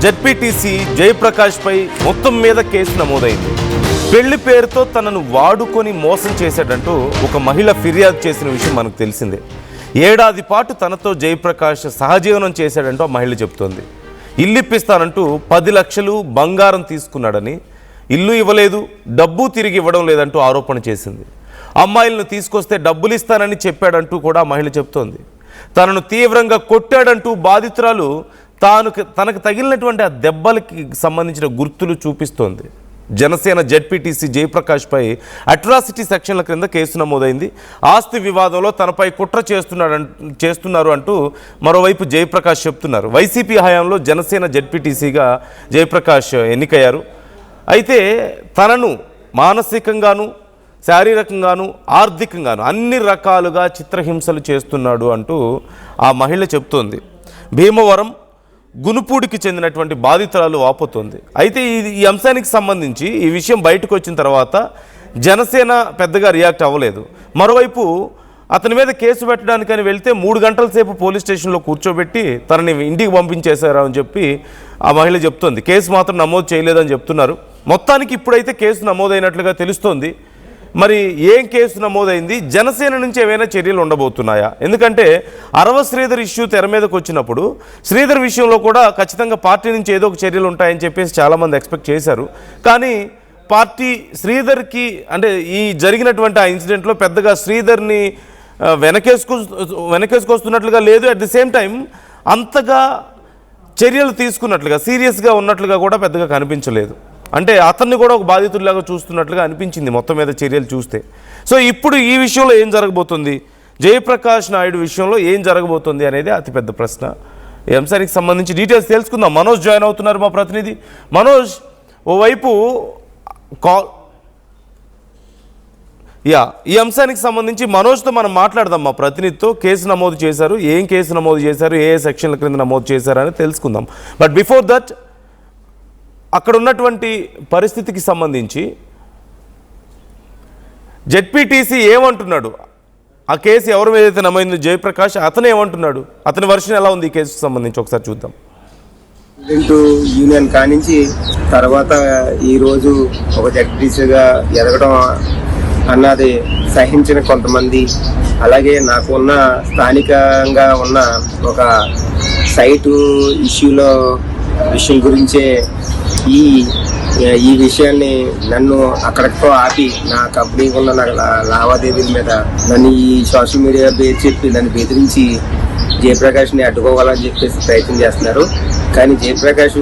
ZPTC జయప్రకాష్పై మొత్తం మీద case నమోదైంది. పెళ్లి పేరుతో తనను వాడుకొని మోసం చేశాడంటూ ఒక మహిళ ఫిర్యాదు చేసిన విషయం మనకు తెలిసిందే. ఏడాది పాటు తనతో జయప్రకాష్ సహజీవనం చేశాడంటూ ఆ మహిళ చెప్తోంది. ఇల్లు ఇప్పిస్తానంటూ 10 లక్షలు బంగారం తీసుకున్నాడని, ఇల్లు ఇవ్వలేదు, డబ్బు తిరిగి ఇవ్వడం లేదంటూ ఆరోపణ చేసింది. అమ్మాయిలను తీసుకొస్తే డబ్బులు ఇస్తానని చెప్పాడంటూ కూడా మహిళ చెప్తోంది. తనను తీవ్రంగా కొట్టాడంటూ బాధితురాలు తనకు తగిలినటువంటి ఆ దెబ్బలకి సంబంధించిన గుర్తులు చూపిస్తోంది. జనసేన జెడ్పీటీసీ జయప్రకాష్పై అట్రాసిటీ సెక్షన్ల క్రింద కేసు నమోదైంది. ఆస్తి వివాదంలో తనపై కుట్ర చేస్తున్నారు అంటూ మరోవైపు జయప్రకాష్ చెప్తున్నారు. వైసీపీ హయాంలో జనసేన జెడ్పీటీసీగా జయప్రకాష్ ఎన్నికయ్యారు. అయితే తనను మానసికంగాను, శారీరకంగాను, ఆర్థికంగాను అన్ని రకాలుగా చిత్రహింసలు చేస్తున్నాడు అంటూ ఆ మహిళ చెప్తోంది. భీమవరం గునుపూడికి చెందినటువంటి బాధితురాలు వాపోతోంది. అయితే ఈ అంశానికి సంబంధించి ఈ విషయం బయటకు వచ్చిన తర్వాత జనసేన పెద్దగా రియాక్ట్ అవ్వలేదు. మరోవైపు అతని మీద కేసు పెట్టడానికని వెళ్తే 3 గంటల సేపు పోలీస్ స్టేషన్లో కూర్చోబెట్టి తనని ఇంటికి పంపించేశారు అని చెప్పి ఆ మహిళ చెప్తోంది. కేసు మాత్రం నమోదు చేయలేదని చెప్తున్నారు. మొత్తానికి ఇప్పుడైతే కేసు నమోదైనట్లుగా తెలుస్తోంది. మరి ఏం కేసు నమోదైంది? జనసేన నుంచి ఏమైనా చర్యలు ఉండబోతున్నాయా? ఎందుకంటే అరవ శ్రీధర్ ఇష్యూ తెర మీదకి వచ్చినప్పుడు శ్రీధర్ విషయంలో కూడా ఖచ్చితంగా పార్టీ నుంచి ఏదో ఒక చర్యలు ఉంటాయని చెప్పేసి చాలామంది ఎక్స్పెక్ట్ చేశారు. కానీ పార్టీ శ్రీధర్కి అంటే ఈ జరిగినటువంటి ఆ ఇన్సిడెంట్లో పెద్దగా శ్రీధర్ని వెనకేసుకొస్తున్నట్లుగా లేదు. అట్ ది సేమ్ టైం అంతగా చర్యలు తీసుకున్నట్లుగా, సీరియస్గా ఉన్నట్లుగా కూడా పెద్దగా కనిపించలేదు. అంటే అతన్ని కూడా ఒక బాధితుడిలాగా చూస్తున్నట్లుగా అనిపించింది మొత్తం మీద చర్యలు చూస్తే. సో ఇప్పుడు ఈ విషయంలో ఏం జరగబోతుంది, జయప్రకాష్ నాయుడు విషయంలో ఏం జరగబోతుంది అనేది అతిపెద్ద ప్రశ్న. ఈ అంశానికి సంబంధించి డీటెయిల్స్ తెలుసుకుందాం. మనోజ్ జాయిన్ అవుతున్నారు, మా ప్రతినిధి. మనోజ్, ఓవైపు ఈ అంశానికి సంబంధించి మనోజ్తో మనం మాట్లాడదాం, మా ప్రతినిధితో. కేసు నమోదు చేశారు, ఏం కేసు నమోదు చేశారు, ఏ సెక్షన్ల క్రింద నమోదు చేశారని తెలుసుకుందాం. బట్ బిఫోర్ దట్, అక్కడ ఉన్నటువంటి పరిస్థితికి సంబంధించి జెడ్పీటీసీ ఏమంటున్నాడు? ఆ కేసు ఎవరి మీద అయితే నమోదైంది జయప్రకాష్, అతను ఏమంటున్నాడు? అతని వర్షన్ ఎలా ఉంది ఈ కేసుకు సంబంధించి ఒకసారి చూద్దాం. యూనియన్ కానించి తర్వాత ఈరోజు ఒక జడ్పీటీసీగా ఎదగడం అన్నది సహించిన కొంతమంది, అలాగే నాకు ఉన్న స్థానికంగా ఉన్న ఒక సైటు విషయం గురించే ఈ విషయాన్ని నన్ను అక్కడితో ఆపి నా కంపెనీకి ఉన్న లావాదేవీల మీద నన్ను ఈ సోషల్ మీడియా పేరు చెప్పి నన్ను బెదిరించి జయప్రకాష్ని అడ్డుకోవాలని చెప్పేసి ప్రయత్నం చేస్తున్నారు. కానీ జయప్రకాష్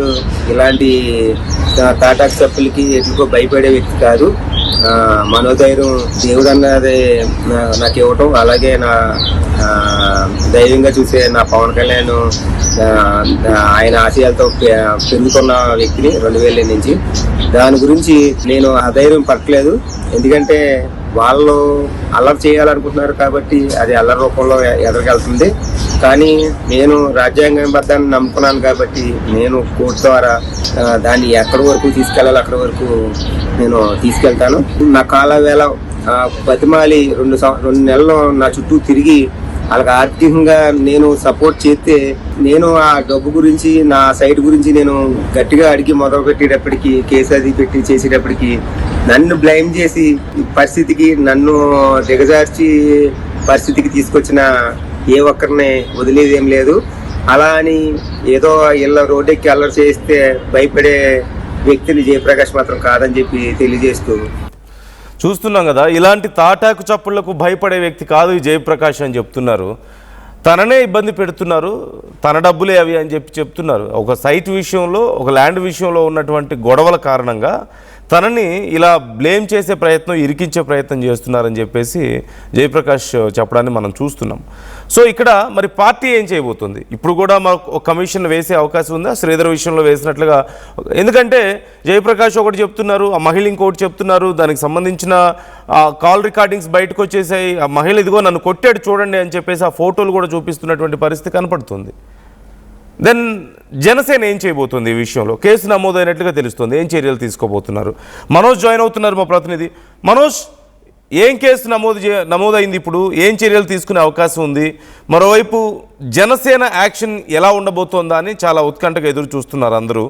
ఇలాంటి తాటాకు సప్పులకి ఎటుకో భయపడే వ్యక్తి కాదు. మనోధైర్యం దేవుడు అన్నది నాకు ఇవ్వటం, అలాగే నా దైవంగా చూసే నా పవన్ కళ్యాణ్ ఆయన ఆశయాలతో పెరుగుతున్న వ్యక్తిని 2000 నుంచి. దాని గురించి నేను అధైర్యం పట్టలేదు. ఎందుకంటే వాళ్ళు అల్లరి చేయాలనుకుంటున్నారు కాబట్టి అది అల్లరి రూపంలో ఎదరికెళ్తుంది. కానీ నేను రాజ్యాంగబద్ధాన్ని నమ్ముకున్నాను కాబట్టి నేను కోర్టు ద్వారా దాన్ని ఎక్కడి వరకు తీసుకెళ్ళాలి అక్కడి వరకు నేను తీసుకెళ్తాను. నా కాల వేళ బతిమాలి 2 నెలలు నా చుట్టూ తిరిగి వాళ్ళకి ఆర్థికంగా నేను సపోర్ట్ చేస్తే, నేను ఆ డబ్బు గురించి నా సైట్ గురించి నేను గట్టిగా అడిగి మొదలు పెట్టేటప్పటికి, కేసు అది పెట్టి చేసేటప్పటికి నన్ను బ్లైమ్ చేసి పరిస్థితికి, నన్ను దిగజార్చి పరిస్థితికి తీసుకొచ్చిన ఏ ఒక్కరిని వదిలేదేం లేదు. అలా అని ఏదో ఇళ్ళ రోడ్డెక్కి అల్లరి చేస్తే భయపడే వ్యక్తిని జయప్రకాష్ మాత్రం కాదని చెప్పి తెలియజేస్తూ చూస్తున్నాం కదా. ఇలాంటి తాటాకు చప్పుళ్లకు భయపడే వ్యక్తి కాదు ఈ జయప్రకాష్ అని చెప్తున్నారు. తననే ఇబ్బంది పెడుతున్నారు, తన డబ్బులే అవి అని చెప్తున్నారు. ఒక సైట్ విషయంలో, ఒక ల్యాండ్ విషయంలో ఉన్నటువంటి గొడవల కారణంగా తనని ఇలా బ్లేమ్ చేసే ప్రయత్నం, ఇరికించే ప్రయత్నం చేస్తున్నారని చెప్పేసి జయప్రకాష్ చెప్పడాన్ని మనం చూస్తున్నాం. సో ఇక్కడ మరి పార్టీ ఏం చేయబోతుంది? ఇప్పుడు కూడా మాకు ఒక కమిషన్ వేసే అవకాశం ఉందా శ్రీధర్ విషయంలో వేసినట్లుగా? ఎందుకంటే జయప్రకాష్ ఒకటి చెప్తున్నారు, ఆ మహిళ ఇంకోటి చెప్తున్నారు. దానికి సంబంధించిన కాల్ రికార్డింగ్స్ బయటకు వచ్చేసాయి. ఆ మహిళ ఇదిగో నన్ను కొట్టాడు చూడండి అని చెప్పేసి ఆ ఫోటోలు కూడా చూపిస్తున్నటువంటి పరిస్థితి కనపడుతుంది. దెన్ జనసేన ఏం చేయబోతుంది? ఈ విషయంలో కేసు నమోదైనట్లుగా తెలుస్తుంది. ఏం చర్యలు తీసుకోబోతున్నారు? మనోజ్ జాయిన్ అవుతున్నారు, మా ప్రతినిధి. మనోజ్, ఏం కేసు నమోదైంది, ఇప్పుడు ఏం చర్యలు తీసుకునే అవకాశం ఉంది, మరోవైపు జనసేన యాక్షన్ ఎలా ఉండబోతోందా అని చాలా ఉత్కంఠగా ఎదురు చూస్తున్నారు అందరూ.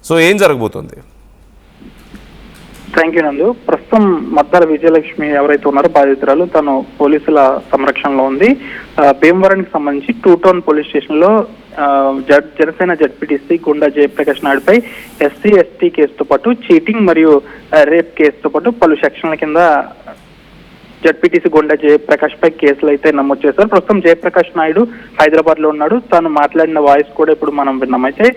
సో ఏం జరగబోతోంది? థ్యాంక్ యూ నందు. ప్రస్తుతం మద్దాల విజయలక్ష్మి ఎవరైతే ఉన్నారో బాధితురాలు, తను పోలీసుల సంరక్షణలో ఉంది. భీమవరానికి సంబంధించి 2 టౌన్ పోలీస్ స్టేషన్ లో జనసేన జడ్పీటీసీ గుండా జయప్రకాష్ నాయుడుపై ఎస్సీ ఎస్టీ కేసుతో పాటు చీటింగ్ మరియు రేప్ కేసుతో పాటు పలు సెక్షన్ల కింద జడ్పీటీసీ గుండా జయప్రకాష్ పై కేసులు అయితే నమోదు చేశారు. ప్రస్తుతం జయప్రకాష్ నాయుడు హైదరాబాద్ లో ఉన్నాడు. తాను మాట్లాడిన వాయిస్ కూడా ఇప్పుడు మనం విన్నాం. అయితే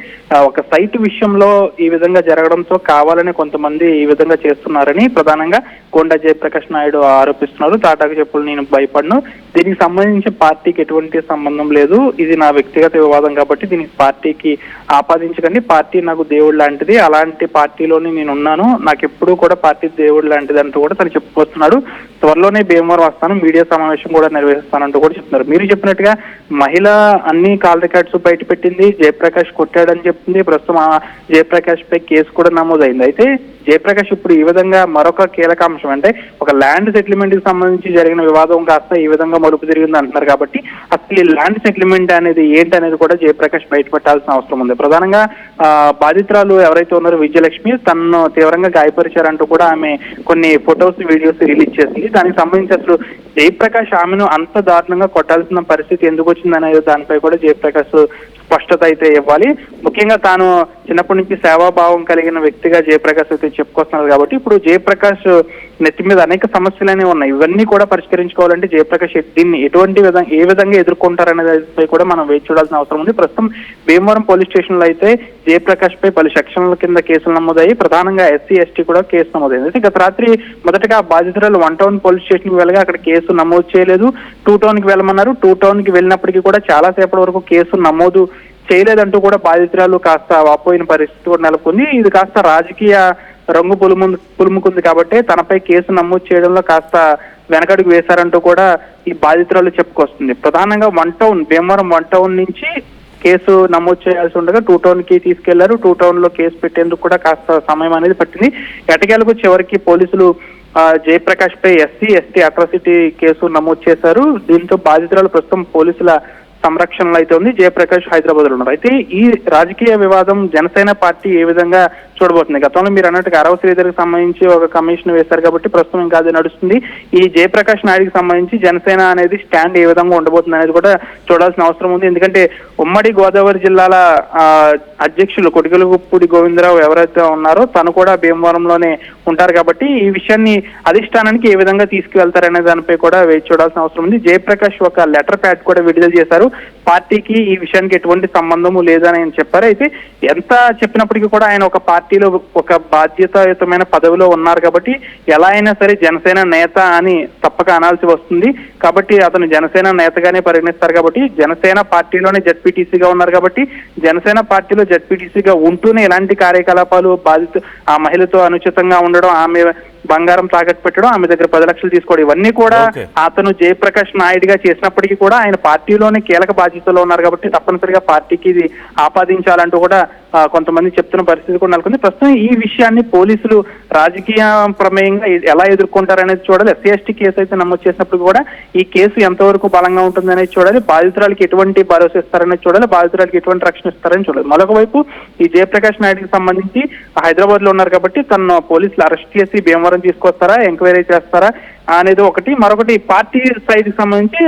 ఒక సైట్ విషయంలో ఈ విధంగా జరగడంతో కావాలని కొంతమంది ఈ విధంగా చేస్తున్నారని ప్రధానంగా గుండా జయప్రకాష్ నాయుడు ఆరోపిస్తున్నారు. తాటాకు చెప్పులు నేను భయపడను, దీనికి సంబంధించి పార్టీకి ఎటువంటి సంబంధం లేదు, ఇది నా వ్యక్తిగత వివాదం కాబట్టి దీనికి పార్టీకి ఆపాదించకండి, పార్టీ నాకు దేవుడు లాంటిది, అలాంటి పార్టీలోనే నేను ఉన్నాను, నాకు ఎప్పుడూ కూడా పార్టీ దేవుడు లాంటిది అంటూ కూడా తను చెప్పుకొస్తున్నాడు. త్వరలోనే భీమవరం వస్తాను, మీడియా సమావేశం కూడా నిర్వహిస్తానంటూ కూడా చెప్తున్నారు. మీరు చెప్పినట్టుగా మహిళ అన్ని కాల్ రికార్డ్స్ బయట పెట్టింది, జయప్రకాష్ కొట్టాడని చెప్తుంది. ప్రస్తుతం ఆ జయప్రకాష్ పై కేసు కూడా నమోదైంది. అయితే జయప్రకాష్ ఇప్పుడు ఈ విధంగా మరొక కీలక అంశం అంటే ఒక ల్యాండ్ సెటిల్మెంట్ కి సంబంధించి జరిగిన వివాదం కాస్త ఈ విధంగా మలుపు తిరిగింది అంటున్నారు. కాబట్టి అసలు ఈ ల్యాండ్ సెటిల్మెంట్ అనేది ఏంటనేది కూడా జయప్రకాష్ బయటపెట్టాల్సిన అవసరం ఉంది. ప్రధానంగా బాధితురాలు ఎవరైతే ఉన్నారో విజయలక్ష్మి, తనను తీవ్రంగా గాయపరిచారంటూ కూడా ఆమె కొన్ని ఫొటోస్ వీడియోస్ రిలీజ్ చేసింది. దానికి సంబంధించి అసలు జయప్రకాష్ ఆమెను అంత దారుణంగా కొట్టాల్సిన పరిస్థితి ఎందుకు వచ్చిందనేది దానిపై కూడా జయప్రకాష్ స్పష్టత అయితే ఇవ్వాలి. ముఖ్యంగా తాను చిన్నప్పటి నుంచి సేవాభావం కలిగిన వ్యక్తిగా జయప్రకాష్ అయితే చెప్పుకొస్తున్నారు. కాబట్టి ఇప్పుడు జయప్రకాష్ నెత్తి మీద అనేక సమస్యలనే ఉన్నాయి. ఇవన్నీ కూడా పరిష్కరించుకోవాలంటే జయప్రకాష్ దీన్ని ఏ విధంగా ఎదుర్కొంటారనేది కూడా మనం వేచి చూడాల్సిన అవసరం ఉంది. ప్రస్తుతం భీమవరం పోలీస్ స్టేషన్ లో అయితే జయప్రకాష్ పై పలు సెక్షన్ల కింద కేసులు నమోదయ్యి, ప్రధానంగా ఎస్సీ ఎస్టీ కూడా కేసు నమోదైంది. అయితే గత రాత్రి మొదటగా బాధితురాలు 1 టౌన్ పోలీస్ స్టేషన్ కి వెళ్ళగా అక్కడ కేసు నమోదు చేయలేదు. 2 టౌన్ కి వెళ్ళమన్నారు. 2 టౌన్ కి వెళ్ళినప్పటికీ కూడా చాలా సేపటి వరకు కేసు నమోదు చేయలేదంటూ కూడా బాధితురాలు కాస్త వాపోయిన పరిస్థితి కూడా నెలకొంది. ఇది కాస్త రాజకీయ రంగు పులుముకుంది కాబట్టి తనపై కేసు నమోదు చేయడంలో కాస్త వెనకడుగు వేశారంటూ కూడా ఈ బాధితురాలు చెప్పుకొస్తుంది. ప్రధానంగా భీమవరం 1 టౌన్ నుంచి కేసు నమోదు చేయాల్సి ఉండగా 2 టౌన్ కి తీసుకెళ్లారు. 2 టౌన్ లో కేసు పెట్టేందుకు కూడా కాస్త సమయం అనేది పట్టింది. ఎటకేలకు చివరికి పోలీసులు జయప్రకాష్ పై ఎస్సీ ఎస్టీ అట్రాసిటీ కేసు నమోదు చేశారు. దీంతో బాధితురాలు ప్రస్తుతం పోలీసుల సంరక్షణలో అయితే ఉంది. జయప్రకాష్ హైదరాబాద్ లో ఉన్నారు. అయితే ఈ రాజకీయ వివాదం జనసేన పార్టీ ఏ విధంగా చూడబోతుంది? గతంలో మీరు అన్నట్టుగా అరవ శ్రీధర్కి సంబంధించి ఒక కమిషన్ వేశారు కాబట్టి ప్రస్తుతం ఇంకా అది నడుస్తుంది. ఈ జయప్రకాష్ నాయుడికి సంబంధించి జనసేన అనేది స్టాండ్ ఏ విధంగా ఉండబోతుంది అనేది కూడా చూడాల్సిన అవసరం ఉంది. ఎందుకంటే ఉమ్మడి గోదావరి జిల్లాల అధ్యక్షులు కొడిగలపూడి గోవిందరావు ఎవరైతే ఉన్నారో తను కూడా భీమవరంలోనే ఉంటారు. కాబట్టి ఈ విషయాన్ని అధిష్టానానికి ఏ విధంగా తీసుకువెళ్తారనే దానిపై కూడా వేచి చూడాల్సిన అవసరం ఉంది. జయప్రకాష్ ఒక లెటర్ ప్యాడ్ కూడా విడుదల చేశారు. పార్టీకి ఈ విషయానికి ఎటువంటి సంబంధము లేదని ఆయన చెప్పారు. అయితే ఎంత చెప్పినప్పటికీ కూడా ఆయన ఒక పార్టీలో ఒక బాధ్యతాయుతమైన పదవిలో ఉన్నారు కాబట్టి ఎలా అయినా సరే జనసేన నేత అని తప్పక అనాల్సి వస్తుంది. కాబట్టి అతను జనసేన నేతగానే పరిగణిస్తారు. కాబట్టి జనసేన పార్టీలోనే జడ్పీటీసీగా ఉన్నారు. కాబట్టి జనసేన పార్టీలో జడ్పీటీసీగా ఉంటూనే ఎలాంటి కార్యకలాపాలు ఆ మహిళతో అనుచితంగా ఉండడం, ఆమె బంగారం తాకట్టు పెట్టడం, ఆమె దగ్గర 10 లక్షలు తీసుకోవడం, ఇవన్నీ కూడా అతను జయప్రకాష్ నాయుడుగా చేసినప్పటికీ కూడా ఆయన పార్టీలోనే కీలక బాధ్యతలో ఉన్నారు. కాబట్టి తప్పనిసరిగా పార్టీకి ఇది ఆపాదించాలంటూ కూడా కొంతమంది చెప్తున్న పరిస్థితి కూడా నెలకొంది. ప్రస్తుతం ఈ విషయాన్ని పోలీసులు రాజకీయ ప్రమేయంగా ఎలా ఎదుర్కొంటారనేది చూడాలి. ఎస్సీ ఎస్టీ కేసు అయితే నమోదు చేసినప్పుడు కూడా ఈ కేసు ఎంతవరకు బలంగా ఉంటుంది అనేది చూడాలి. బాధితురాలకి ఎటువంటి భరోసా ఇస్తారనేది చూడాలి. బాధితురాలకి ఎటువంటి రక్షణ ఇస్తారని చూడాలి. మరొక వైపు ఈ జయప్రకాష్ నాయుడుకి సంబంధించి హైదరాబాద్ లో ఉన్నారు కాబట్టి తను పోలీసులు అరెస్ట్ చేసి భీమవరం తీసుకొస్తారా, ఎంక్వైరీ చేస్తారా అనేది ఒకటి. మరొకటి పార్టీ సైడ్ కి సంబంధించి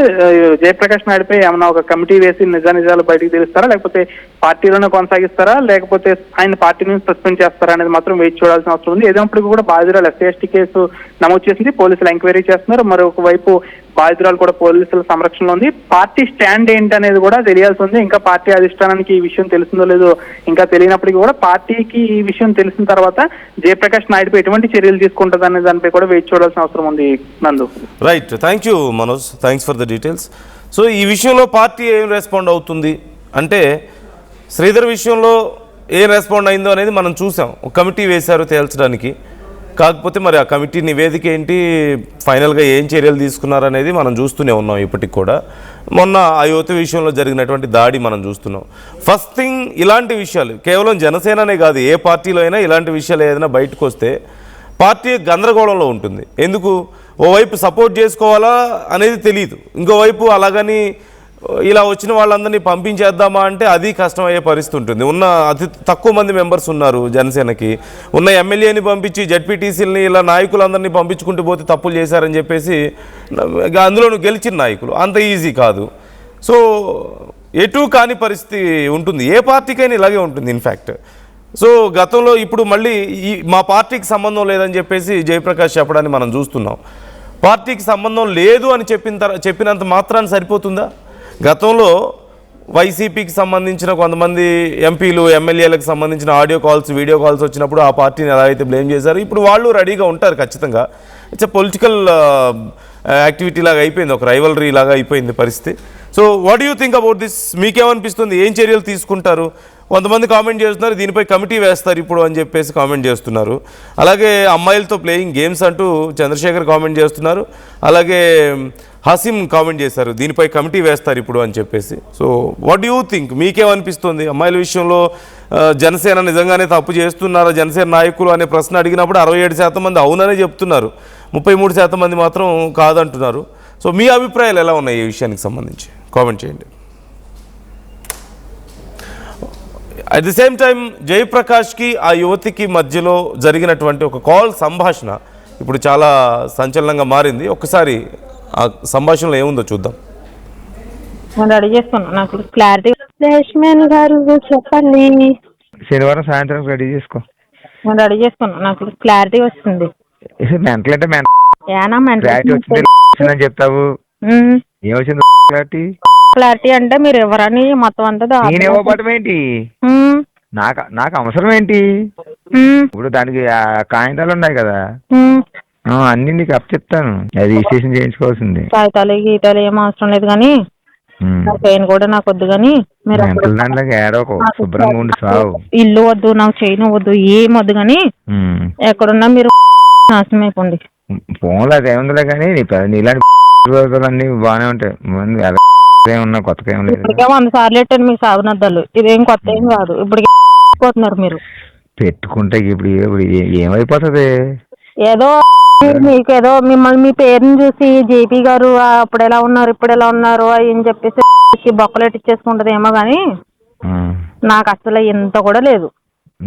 జయప్రకాష్ నాయుడుపై ఏమన్నా ఒక కమిటీ వేసి నిజాలు బయటకు తెలుస్తారా, లేకపోతే పార్టీలోనే కొనసాగిస్తారా, లేకపోతే ఆయన పార్టీ నుంచి సస్పెండ్ చేస్తారా అనేది మాత్రం వేచి చూడాల్సిన అవసరం ఉంది. ఏదైనప్పటికీ కూడా బాధితురాలు ఎస్సీ ఎస్టీ కేసు నమోదు చేసింది, పోలీసులు ఎంక్వైరీ చేస్తున్నారు. మరొక వైపు బాధితురాలు కూడా పోలీసుల సంరక్షణలో ఉంది. పార్టీ స్టాండ్ ఏంటనేది కూడా తెలియాల్సి ఉంది. ఇంకా పార్టీ అధిష్టానానికి ఈ విషయం తెలిసిందో లేదో ఇంకా తెలియనప్పటికీ కూడా పార్టీకి ఈ విషయం తెలిసిన తర్వాత జయప్రకాష్ నాయుడుపై ఎటువంటి చర్యలు తీసుకుంటుంది అనే దానిపై కూడా వేచి చూడాల్సిన అవసరం ఉంది. నందు, right, thank you Manoj, thanks for the details. So ఈ విషయంలో పార్టీ ఏం రెస్పాండ్ అవుతుంది అంటే, శ్రీధర్ విషయంలో ఏం రెస్పాండ్ అయిందో అనేది మనం చూసాం. ఒక కమిటీ వేశారు తేల్చడానికి. కాకపోతే మరి ఆ కమిటీ నివేదిక ఏంటి, ఫైనల్గా ఏం చర్యలు తీసుకున్నారనేది మనం చూస్తూనే ఉన్నాం ఇప్పటికి కూడా. మొన్న ఆ యువతి విషయంలో జరిగినటువంటి దాడి మనం చూస్తున్నాం. ఫస్ట్ థింగ్, ఇలాంటి విషయాలు కేవలం జనసేననే కాదు, ఏ పార్టీలో అయినా ఇలాంటి విషయాలు ఏదైనా బయటకు వస్తే పార్టీ గందరగోళంలో ఉంటుంది. ఎందుకు ఓవైపు సపోర్ట్ చేసుకోవాలా అనేది తెలియదు, ఇంకోవైపు అలాగని ఇలా వచ్చిన వాళ్ళందరినీ పంపించేద్దామా అంటే అది కష్టమయ్యే పరిస్థితి ఉంటుంది. ఉన్న అతి తక్కువ మంది మెంబర్స్ ఉన్నారు జనసేనకి, ఉన్న ఎమ్మెల్యేని పంపించి జడ్పీటీసీలని ఇలా నాయకులందరినీ పంపించుకుంటూ పోతే తప్పులు చేశారని చెప్పేసి అందులోనూ గెలిచిన నాయకులు అంత ఈజీ కాదు. సో ఎటు కాని పరిస్థితి ఉంటుంది, ఏ పార్టీకైనా ఇలాగే ఉంటుంది ఇన్ఫ్యాక్ట్. సో గతంలో ఇప్పుడు మళ్ళీ మా పార్టీకి సంబంధం లేదని చెప్పేసి జయప్రకాష్ చెప్పడాన్ని మనం చూస్తున్నాం. పార్టీకి సంబంధం లేదు అని చెప్పినంత మాత్రాన్ని సరిపోతుందా? గతంలో వైసీపీకి సంబంధించిన కొంతమంది ఎంపీలు ఎమ్మెల్యేలకు సంబంధించిన ఆడియో కాల్స్ వీడియో కాల్స్ వచ్చినప్పుడు ఆ పార్టీని ఎలా అయితే బ్లేమ్ చేశారు, ఇప్పుడు వాళ్ళు రెడీగా ఉంటారు ఖచ్చితంగా. ఇట్స్ ఎ పొలిటికల్ యాక్టివిటీ లాగా అయిపోయింది, ఒక రైవలరీ లాగా అయిపోయింది పరిస్థితి. So what you think about this? మీకేమనిపిస్తుంది, ఏం చర్యలు తీసుకుంటారు? కొంతమంది కామెంట్ చేస్తున్నారు దీనిపై కమిటీ వేస్తారు ఇప్పుడు అని చెప్పేసి కామెంట్ చేస్తున్నారు. అలాగే అమ్మాయిలతో ప్లేయింగ్ గేమ్స్ అంటూ చంద్రశేఖర్ కామెంట్ చేస్తున్నారు. అలాగే హసీం కామెంట్ చేశారు దీనిపై కమిటీ వేస్తారు ఇప్పుడు అని చెప్పేసి. సో వాట్ యూ థింక్, మీకేమనిపిస్తుంది? అమ్మాయిల విషయంలో జనసేన నిజంగానే తప్పు చేస్తున్నారా జనసేన నాయకులు అనే ప్రశ్న అడిగినప్పుడు 67% మంది అవుననే చెప్తున్నారు, 33% మంది మాత్రం కాదంటున్నారు. సో మీ అభిప్రాయాలు ఎలా ఉన్నాయి ఈ విషయానికి సంబంధించి? కామెంట్ చేయండి. అట్ ది సేమ్ టైం జయప్రకాష్కి ఆ యువతికి మధ్యలో జరిగినటువంటి ఒక కాల్ సంభాషణ ఇప్పుడు చాలా సంచలనంగా మారింది. ఒక్కసారి ఆ సంభాషణలో ఏముందో చూద్దాం. రెడీ చేసుకున్నా, నాకు క్లారిటీ. లక్ష్మణ్ గారు చెప్పండి. శనివారం సాయంత్రం రెడీ చేసుకో. రెడీ చేసుకున్నా, నాకు క్లారిటీ వస్తుంది. మెంటల్ అంటే ఏనా క్లారిటీ వచ్చిందని చెప్తావు, ఏమొచ్చింది క్లారిటీ? క్లారిటీ అంటే మీరు ఎవరని మొత్తం అంతా నేను ఇవ్వబడటం ఏంటి? నాకు అవసరం ఏంటి? ఇప్పుడు దానికి కాగితాలు ఉన్నాయి కదా, అన్ని నీకు అప్ చెప్తాను, అది రిజిస్ట్రేషన్ చేయించుకోవాల్సింది. కాగితాలు గీతాలు ఏం అవసరం లేదు కానీ చైన్ కూడా నాకు వద్దు. కానీ మీరు దాంట్లోకి ఏడవకు, శుభ్రంగా ఉండి సావు. ఇల్లు వద్దు, నాకు చైన్ వద్దు, ఏం వద్దు. కానీ ఎక్కడున్నా మీరు నాశనం అయిపోండి. ఫోన్లో అది ఏముందిలే కానీ నీలాంటి అన్ని బాగానే ఉంటాయి, ఏమన్నా కొత్తగా ఏం లేదు. ఇప్పటికే 100 సార్లు పెట్టాను మీకు సాగునద్దాలు, ఇదేం కొత్త ఏం కాదు. ఇప్పటికే పోతున్నారు మీరు పెట్టుకుంటే. ఇప్పుడు ఏమైపోతుంది? ఏదో మీకేదో మిమ్మల్ని మీ పేరుని చూసి జేపీ గారు అప్పుడు ఎలా ఉన్నారు ఇప్పుడు ఎలా ఉన్నారు అని చెప్పేసి బొక్కలు ఇచ్చేసుకుంటది ఏమో కానీ నాకు అసలు ఇంత కూడా లేదు.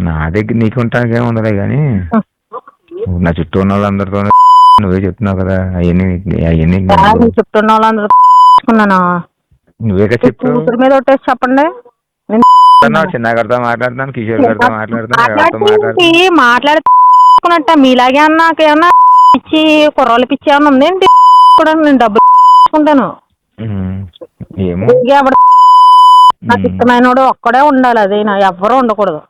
నా దగ్గర నీకు ఉంటానికి ఏముండలే కానీ నా చుట్టూ ఉన్న వాళ్ళందరితో నువ్వే చెప్తున్నావు కదా అవన్నీ చుట్టూ ఉన్న వాళ్ళందరూ నువ్వే చెప్పు. మీద ఒట్టేసి చెప్పండి. చిన్నగారితో మాట్లాడుతాను, కిషోర్ గారితో మాట్లాడుతాను. మాట్లాడుకున్నట్ట మీలాగే నాకేమన్నా పిచ్చి కుర్రాళ్ళు పిచ్చి ఏమన్నా ఉందేంటి? కూడా నేను డబ్బులు తీసుకుంటాను. నాకు ఇష్టమైన ఒక్కడే ఉండాలి, అది నా ఎవ్వరూ ఉండకూడదు.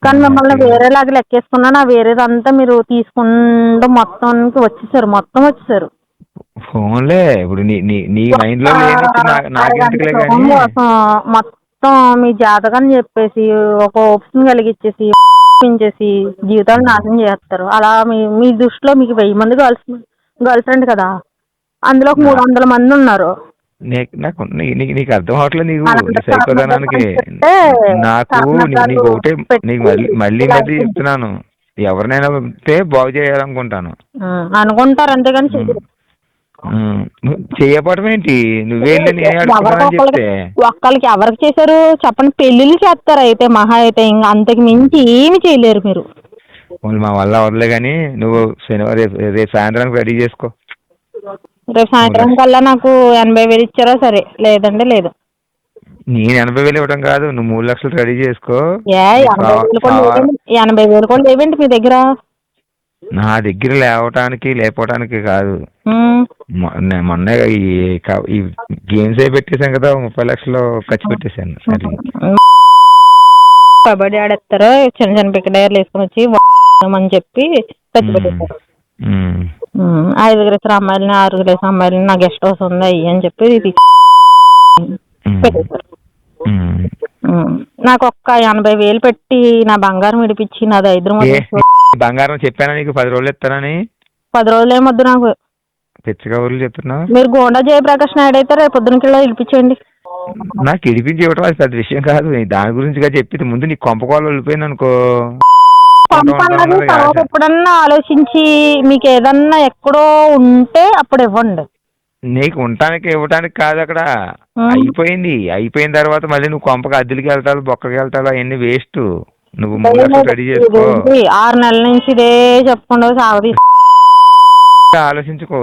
కానీ మిమ్మల్ని వేరేలాగా లెక్కేసుకున్నా, నా వేరేదంతా మీరు తీసుకుంటూ మొత్తానికి వచ్చేసారు. ఫోన్లే ఇప్పుడు నీ మైండ్ లో మొత్తం మీ జాతకం చెప్పేసి ఒక ఓప్షన్ కలిగిచ్చేసి జీవితాలు నాశనం చేస్తారు. అలా మీ దృష్టిలో మీకు 1000 మంది గర్ల్ ఫ్రెండ్ కదా, అందులో 300 మంది ఉన్నారు. నీకు అర్థం అవట్లేదు, నీకు సైకోదానానికి. నాకు నీకు ఒకటే, నీకు మళ్ళీ చెప్తున్నాను, ఎవరినైనా బాగు చేయాలనుకుంటాను. అనుకుంటారు అంతేగాని చేయకపోవడం ఏంటి? నువ్వే చెప్తే ఒక్కళ్ళకి ఎవరికి చేశారు చెప్పండి? పెళ్లిళ్ళు చేస్తారు అయితే మహా అయితే, ఇంకా అంతకు మించి ఏమి చేయలేరు మీరు. మా వల్ల అవ్వలే కానీ నువ్వు శనివారం రేపు సాయంత్రానికి రెడీ చేసుకో. రేపు సాయంత్రం కల్లా నాకు 80,000 ఇచ్చారా సరే, లేదంటే లేదు. నేను 80,000 ఇవ్వడం కాదు, నువ్వు 3 లక్షలు రెడీ చేసుకో. 80,000 కూడా లేవేంటి మీ దగ్గర? నా దగ్గర లేకపోవటానికి కాదు, మొన్న ఈ గేమ్స్ అయి పెట్టేశాను కదా, 30 లక్షలు ఖర్చు పెట్టేశాను. కబడ్డీ ఆడేస్తారు, చిన్న పిక్కడేర్లు వేసుకుని వచ్చి అని చెప్పి ఖర్చు పెట్టేస్తారు. 5 అమ్మాయిలని 6 అమ్మాయిలని నా గెస్ట్ హౌస్ ఉంది అయ్యి అని చెప్పి పెట్టేశారు. నాకు ఒక్క 80,000 పెట్టి నా బంగారం విడిపించి నా దరిద్రం. బంగారం చెప్పానా నీకు 10 రోజులు ఇస్తానని? 10 రోజులు ఏమొద్దు నాకు, పిచ్చగా ఊర్లు చెప్తున్నావు. మీరు గోండా జయప్రకాష్ నాయుడు అయితే రేపు పొద్దునకి ఇడిపించండి. నాకు ఇడిపించి ఇవ్వడం అది పెద్ద విషయం కాదు, దాని గురించి చెప్పింది. ముందు నీకు కొంపకోళ్ళు వెళ్ళిపోయింది అనుకో, చెప్పుకుంటూ పంపన్నది ఉంటాం తర్వాత ఎప్పుడన్నా ఆలోచించి మీకు ఏదన్నా ఎక్కడో ఉంటే అప్పుడు ఇవ్వండి. నీకు ఉండటానికి ఇవ్వటానికి కాదు అక్కడ. అయిపోయిన తర్వాత మళ్ళీ నువ్వు కొంపకి అద్దెలకి వెళ్తావు, బొక్కకి వెళ్తావు, అవన్నీ వేస్ట్. నువ్వు 3 లక్షలు రెడీ చేసుకో. 6 నెలల నుంచి ఇదే చెప్పుకుంటూ సాగదీ ఆలోచించుకో.